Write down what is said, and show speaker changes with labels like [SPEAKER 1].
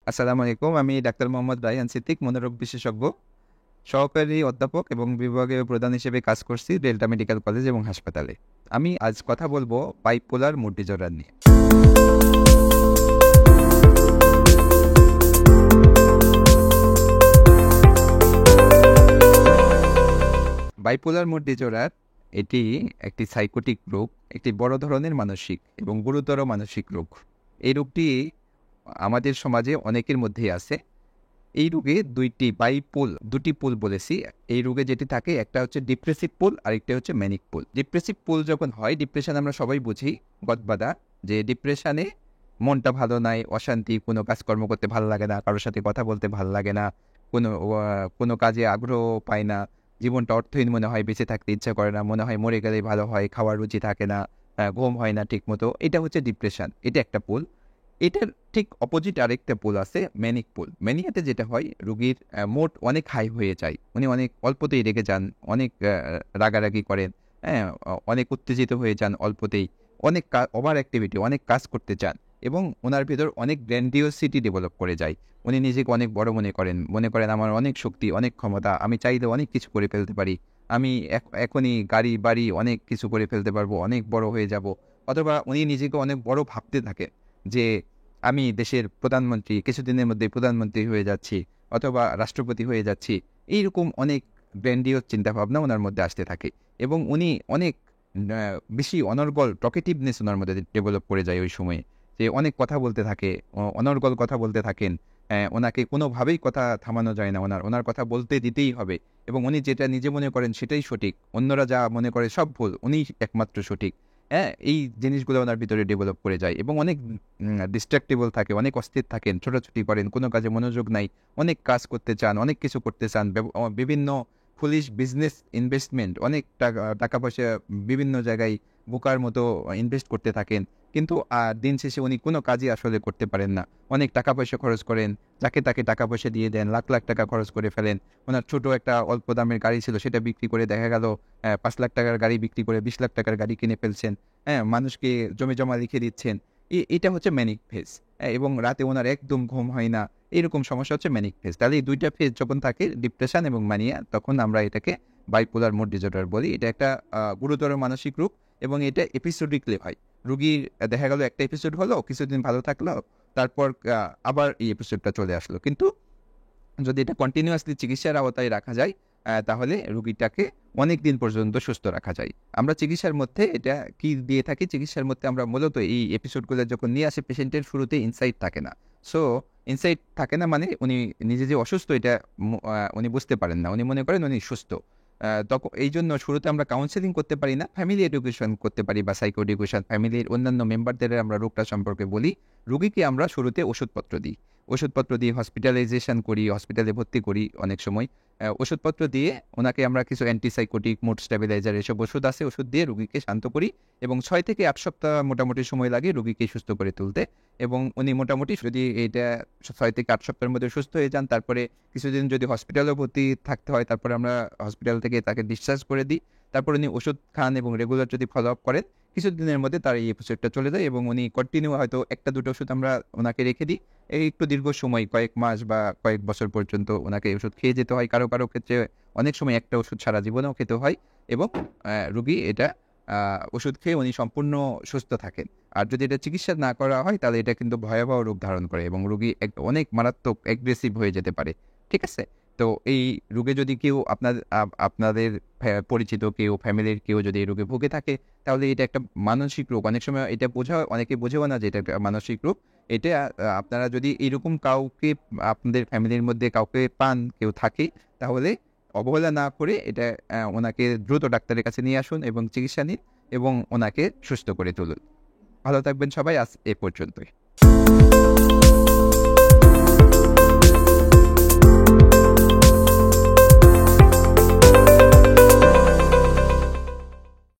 [SPEAKER 1] আসসালামু আলাইকুম। আমি ডাক্তার মোহাম্মদ রায়হান সিদ্দিক, মনোরোগ বিশেষজ্ঞ, সহকারী অধ্যাপক এবং বিভাগীয় প্রধান হিসেবে কাজ করছি ডেল্টা মেডিকেল কলেজ এবং হাসপাতালে। আমি আজ কথা বলবো বাইপোলার মুড ডিসঅর্ডার নিয়ে। বাইপোলার মুড ডিসঅর্ডার এটি একটি সাইকোটিক রোগ, একটি বড় ধরনের মানসিক এবং গুরুতর মানসিক রোগ। এই রোগটি আমাদের সমাজে অনেকের মধ্যেই আছে। এই রোগে দুটি পুল বলেছি। এই রোগে যেটি থাকে, একটা হচ্ছে ডিপ্রেসিভ পুল, আরেকটা হচ্ছে ম্যানিক পুল। ডিপ্রেসিভ পুল যখন হয়, ডিপ্রেশন আমরা সবাই বুঝি, গদবাঁধা, যে ডিপ্রেশনে মনটা ভালো নাই, অশান্তি, কোনো কাজকর্ম করতে ভালো লাগে না, কারোর সাথে কথা বলতে ভালো লাগে না, কোনো কাজে আগ্রহ পায় না, জীবনটা অর্থহীন মনে হয়, বেঁচে থাকতে ইচ্ছা করে না, মনে হয় মরে গেলেই ভালো হয়, খাওয়ার রুচি থাকে না, ঘুম হয় না ঠিক মতো। এটা হচ্ছে ডিপ্রেশন, এটা একটা পুল। এটার ঠিক অপোজিট আরেকটা পুল আছে, ম্যানিক পুল। ম্যানিয়াতে যেটা হয়, রুগীর মোড অনেক হাই হয়ে যায়, উনি অনেক অল্পতেই রেগে যান, অনেক রাগারাগি করেন, হ্যাঁ, অনেক উত্তেজিত হয়ে যান অল্পতেই, অনেক ওভার অ্যাক্টিভিটি, অনেক কাজ করতে চান, এবং ওনার ভিতর অনেক গ্র্যান্ডিওসিটি ডেভেলপ করে যায়। উনি নিজেকে অনেক বড় মনে করেন আমার অনেক শক্তি, অনেক ক্ষমতা, আমি চাইলে অনেক কিছু করে ফেলতে পারি, আমি এখনই গাড়ি বাড়ি অনেক কিছু করে ফেলতে পারবো, অনেক বড় হয়ে যাব। অথবা উনি নিজেকে অনেক বড় ভাবতে থাকেন যে আমি দেশের প্রধানমন্ত্রী, কিছুদিনের মধ্যে প্রধানমন্ত্রী হয়ে যাচ্ছি, অথবা রাষ্ট্রপতি হয়ে যাচ্ছি। এইরকম অনেক গ্র্যান্ডিওস চিন্তাভাবনা ওনার মধ্যে আসতে থাকে, এবং উনি অনেক বেশি অনর্গল টকেটিভনেস ওনার মধ্যে ডেভেলপ করে যায় ওই সময়ে, যে অনেক কথা বলতে থাকে, অনর্গল কথা বলতে থাকেন। ওনাকে কোনোভাবেই কথা থামানো যায় না, ওনার কথা বলতে দিতেই হবে, এবং উনি যেটা নিজে মনে করেন সেটাই সঠিক, অন্যরা যা মনে করে সব ভুল, উনিই একমাত্র সঠিক। হ্যাঁ, এই জিনিসগুলো ওনার ভিতরে ডেভেলপ করে যায়, এবং অনেক ডিস্ট্রাক্টেবল থাকে, অনেক অস্থির থাকেন, ছোটাছুটি করেন, কোনো কাজে মনোযোগ নাই, অনেক কাজ করতে চান, অনেক কিছু করতে চান, বিভিন্ন ফুলিশ বিজনেস ইনভেস্টমেন্ট, অনেক টাকা টাকা পয়সা বিভিন্ন জায়গায় বোকার মতো ইনভেস্ট করতে থাকেন, কিন্তু দিন শেষে উনি কোনো কাজই আসলে করতে পারেন না। অনেক টাকা পয়সা খরচ করেন, যাকে তাকে টাকা পয়সা দিয়ে দেন, লাখ লাখ টাকা খরচ করে ফেলেন। ওনার ছোট একটা অল্প দামের গাড়ি ছিল, সেটা বিক্রি করে দেখা গেল ৫ লাখ টাকার গাড়ি বিক্রি করে ২০ লাখ টাকার গাড়ি কিনে ফেলছেন। হ্যাঁ, মানুষকে জমি জমা লিখে দিচ্ছেন। এটা হচ্ছে ম্যানিক ফেজ। এবং রাতে ওনার একদম ঘুম হয় না। এরকম সমস্যা হচ্ছে ম্যানিক ফেজ। তাহলে এই ২ টা ফেজ যখন থাকে, ডিপ্রেশন এবং মানিয়া, তখন আমরা এটাকে বাইপোলার মুড ডিসঅর্ডার বলি। এটা একটা গুরুতর মানসিক রোগ, এবং এটা এপিসোডিকলি হয়। রোগীর দেখা গেল একটা এপিসোড হলো, কিছুদিন ভালো থাকলো, তারপর আবার এই এপিসোডটা চলে আসলো। কিন্তু যদি এটা কন্টিনিউয়াসলি চিকিৎসার আওতায় রাখা যায়, তাহলে রোগীটাকে অনেক দিন পর্যন্ত সুস্থ রাখা যায়। আমরা চিকিৎসার মধ্যে এটা কি দিয়ে থাকি? চিকিৎসার মধ্যে আমরা মূলত এই এপিসোডগুলো যখন নিয়ে আসি, পেশেন্টের শুরুতে ইনসাইট থাকে না। সো ইনসাইট থাকে না মানে উনি নিজে যে অসুস্থ, এটা উনি বুঝতে পারেন না। উনি মনে করেন উনি সুস্থ। এইজন্য শুরুতে আমরা কাউন্সেলিং করতে পারি না, ফ্যামিলি এডুকেশন করতে পারি, বা সাইকো এডুকেশন, ফ্যামিলির অন্যান্য মেম্বারদের আমরা রোগটা সম্পর্কে বলি। রোগীকে আমরা শুরুতে ওষুধপত্র দিই। ওষুধপত্র দিয়ে হসপিটালাইজেশন করি, হসপিটালে ভর্তি করি অনেক সময়। ওষুধপত্র দিয়ে ওনাকে আমরা কিছু অ্যান্টিসাইকোটিক, মুড স্ট্যাবিলাইজার, এসব ওষুধ আছে, ওষুধ দিয়ে রোগীকে শান্ত করি, এবং ৬ থেকে ৮ সপ্তাহ মোটামুটি সময় লাগে রোগীকে সুস্থ করে তুলতে। এবং উনি মোটামুটি যদি এটা ৬ থেকে ৮ সপ্তাহের মধ্যে সুস্থ হয়ে যান, তারপরে কিছুদিন যদি হসপিটালেও ভর্তি থাকতে হয়, তারপরে আমরা হসপিটাল থেকে তাকে ডিসচার্জ করে দিই। তারপর উনি ওষুধ খান এবং রেগুলার যদি ফলো আপ করেন, কিছুদিনের মধ্যে তার এই এপিসোডটা চলে যায়, এবং উনি কন্টিনিউ হয়তো ১টা ২টো ওষুধ আমরা ওনাকে রেখে দিই। এই একটু দীর্ঘ সময়, কয়েক মাস বা কয়েক বছর পর্যন্ত ওনাকে ওষুধ খেয়ে যেতে হয়। কারো, কারো ক্ষেত্রে অনেক সময় একটা ওষুধ সারা জীবনেও খেতে হয়, এবং রোগী এটা ওষুধ খেয়ে উনি সম্পূর্ণ সুস্থ থাকেন। আর যদি এটা চিকিৎসা না করা হয়, তাহলে এটা কিন্তু ভয়াবহ রূপ ধারণ করে, এবং রোগী অনেক মারাত্মক অ্যাগ্রেসিভ হয়ে যেতে পারে। ঠিক আছে? তো এই রোগে যদি কেউ আপনাদের পরিচিত কেউ, ফ্যামিলির কেউ যদি এই রোগে ভুগে থাকে, তাহলে এটা একটা মানসিক রোগ। অনেক সময় এটা অনেকে বোঝেও না যে এটা একটা মানসিক রোগ। এটা আপনারা যদি এরকম কাউকে আপনাদের ফ্যামিলির মধ্যে কাউকে পান, কেউ থাকে, তাহলে অবহেলা না করে এটা ওনাকে দ্রুত ডাক্তারের কাছে নিয়ে আসুন এবং চিকিৎসা নিন, এবং ওনাকে সুস্থ করে তুলুন। ভালো থাকবেন সবাই। আজ এ পর্যন্তই।